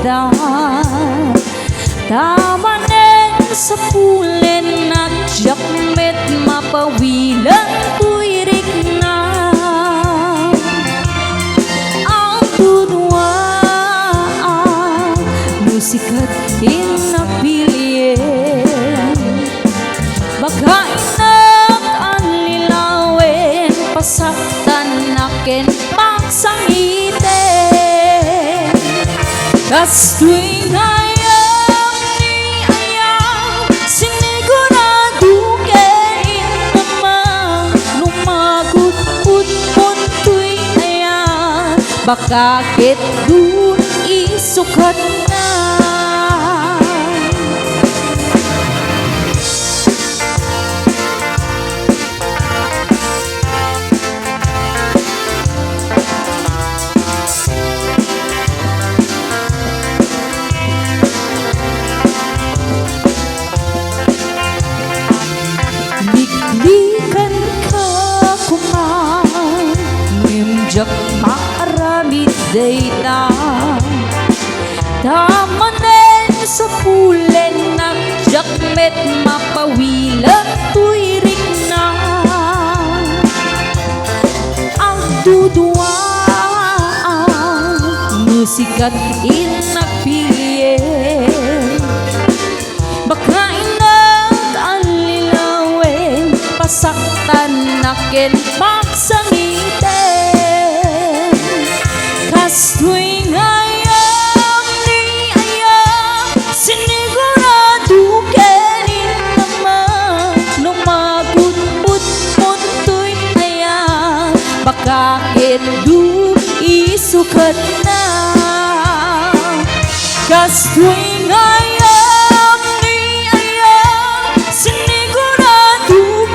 dayta tamanen sa pulen at jakmet mapawilang tuirik na ang tunwa musikat inapilien baka inak anlilawin pasaktan nakin pagsangiten kas tuwing ayam ni ayam sinigurado kain namang lumagot utpon tuwing ayam baka kit dun isukat na Liklikan ka kumang ngimjak maramid dayta tamanen sa pulen na jakmet mapawilang tuirik na ang dudwa musikat inapilien baka saktan nakin pagsangiten kas tuwing ayam ni ayam sinigurado kanin naman lumagot utpon tuwing ayam baka kindu isukat na kas tuwing ayam ni ayam sinigurado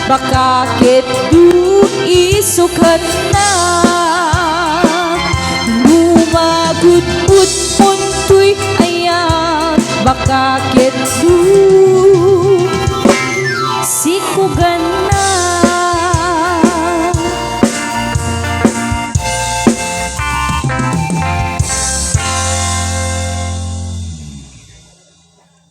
baka kedu isukat na lumagut utpon tuy ayat baka